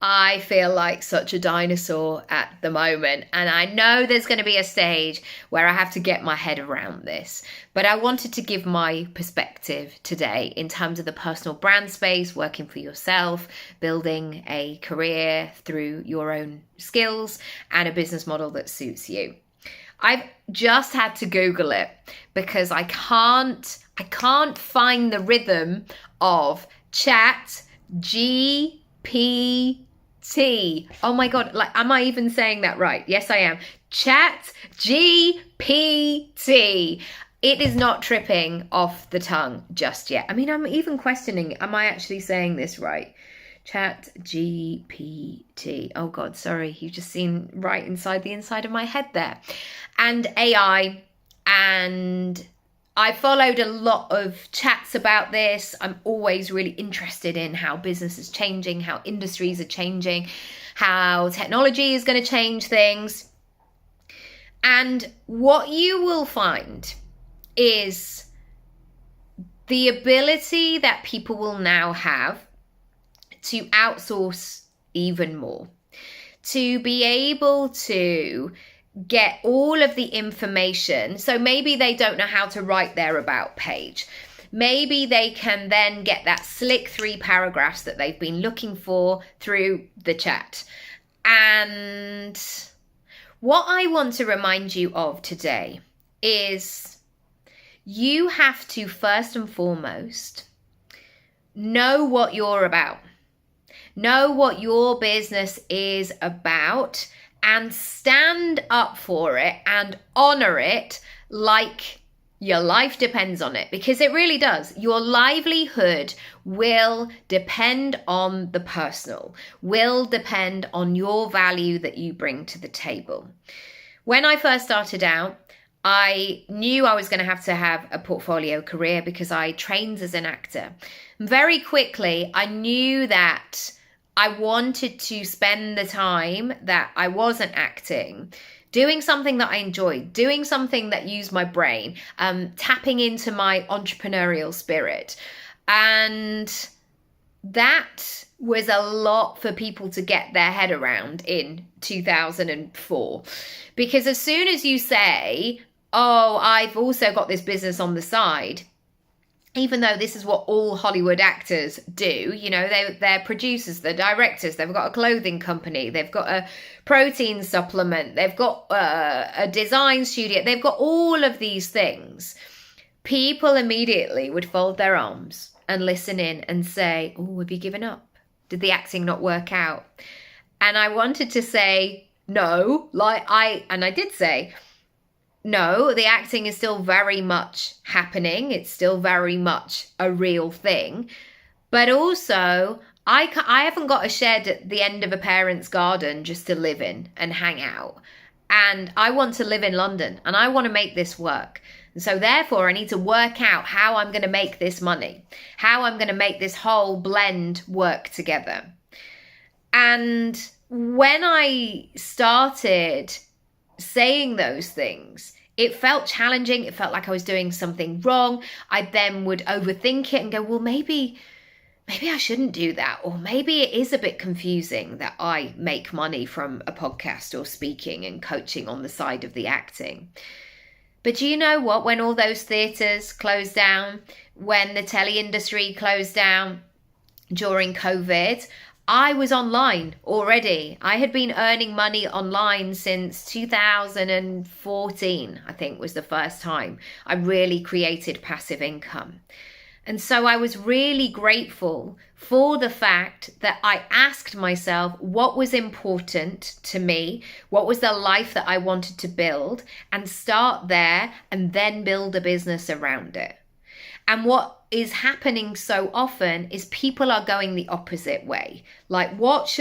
I feel like such a dinosaur at the moment, and I know there's going to be a stage where I have to get my head around this. But I wanted to give my perspective today in terms of the personal brand space, working for yourself, building a career through your own skills, and a business model that suits you. I've just had to Google it because I can't find the rhythm of Chat GPT. Oh my God, like, am I even saying that right? Yes, I am. Chat GPT. It is not tripping off the tongue just yet. I mean, I'm even questioning, am I actually saying this right? Chat GPT. Oh God, sorry. You've just seen right inside the inside of my head there. And AI, and I followed a lot of chats about this. I'm always really interested in how business is changing, how industries are changing, how technology is going to change things. And what you will find is the ability that people will now have to outsource even more, to be able to get all of the information. So maybe they don't know how to write their about page. Maybe they can then get that slick 3 paragraphs that they've been looking for through the chat. And what I want to remind you of today is you have to first and foremost know what you're about. Know what your business is about and stand up for it and honor it like your life depends on it, because it really does. Your livelihood will depend on the personal, will depend on your value that you bring to the table. When I first started out, I knew I was going to have a portfolio career because I trained as an actor. Very quickly, I knew that I wanted to spend the time that I wasn't acting doing something that I enjoyed, doing something that used my brain, tapping into my entrepreneurial spirit. And that was a lot for people to get their head around in 2004. Because as soon as you say, oh, I've also got this business on the side, even though this is what all Hollywood actors do, you know, they're producers, they're directors, they've got a clothing company, they've got a protein supplement, they've got a design studio, they've got all of these things. People immediately would fold their arms and listen in and say, oh, have you given up? Did the acting not work out? And I wanted to say, no, I did say, no, the acting is still very much happening. It's still very much a real thing. But also, I haven't got a shed at the end of a parent's garden just to live in and hang out. And I want to live in London and I want to make this work. And so therefore, I need to work out how I'm going to make this money, how I'm going to make this whole blend work together. And when I started saying those things, it felt challenging. It felt like I was doing something wrong. I then would overthink it and go, well, maybe I shouldn't do that. Or maybe it is a bit confusing that I make money from a podcast or speaking and coaching on the side of the acting. But do you know what? When all those theatres closed down, when the telly industry closed down during COVID, I was online already. I had been earning money online since 2014, I think was the first time I really created passive income. And so I was really grateful for the fact that I asked myself what was important to me, what was the life that I wanted to build, and start there and then build a business around it. And what is happening so often is people are going the opposite way. Like, what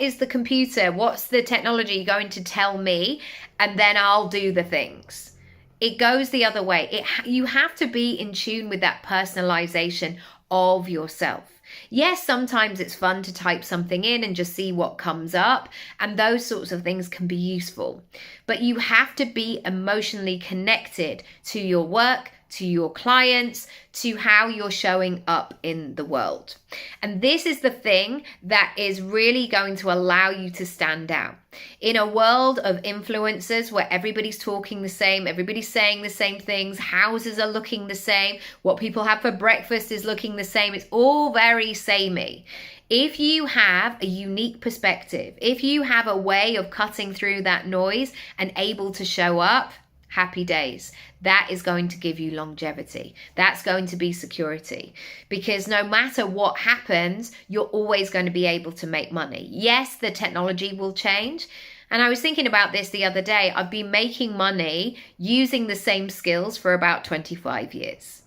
is the computer, what's the technology going to tell me? And then I'll do the things. It goes the other way. You have to be in tune with that personalization of yourself. Yes, sometimes it's fun to type something in and just see what comes up, and those sorts of things can be useful. But you have to be emotionally connected to your work, to your clients, to how you're showing up in the world. And this is the thing that is really going to allow you to stand out. In a world of influencers where everybody's talking the same, everybody's saying the same things, houses are looking the same, what people have for breakfast is looking the same, it's all very samey. If you have a unique perspective, if you have a way of cutting through that noise and able to show up, happy days. That is going to give you longevity. That's going to be security. Because no matter what happens, you're always going to be able to make money. Yes, the technology will change. And I was thinking about this the other day. I've been making money using the same skills for about 25 years.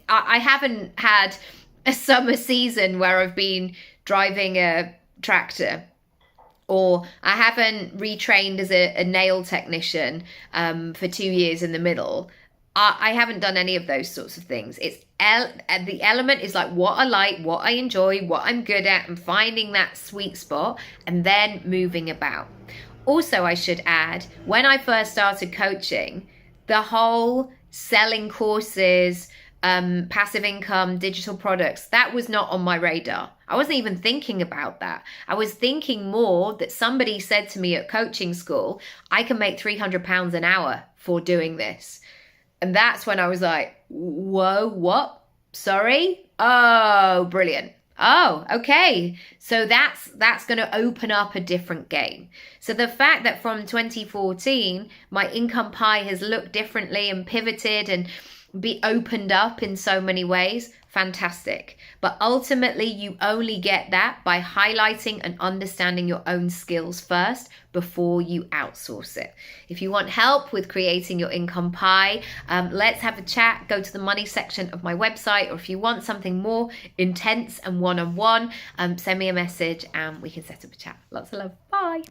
I haven't had a summer season where I've been driving a tractor, or I haven't retrained as a nail technician for 2 years in the middle. I haven't done any of those sorts of things. It's the element is like what I like, what I enjoy, what I'm good at, and finding that sweet spot and then moving about. Also, I should add, when I first started coaching, the whole selling courses, passive income, digital products, that was not on my radar. I wasn't even thinking about that. I was thinking more that somebody said to me at coaching school, I can make £300 an hour for doing this. And that's when I was like, whoa, what? Sorry? Oh, brilliant. Oh, okay. So that's going to open up a different game. So the fact that from 2014, my income pie has looked differently and pivoted and be opened up in so many ways, fantastic. But ultimately, you only get that by highlighting and understanding your own skills first before you outsource it. If you want help with creating your income pie, let's have a chat. Go to the money section of my website, or if you want something more intense and one-on-one, send me a message and we can set up a chat. Lots of love. Bye.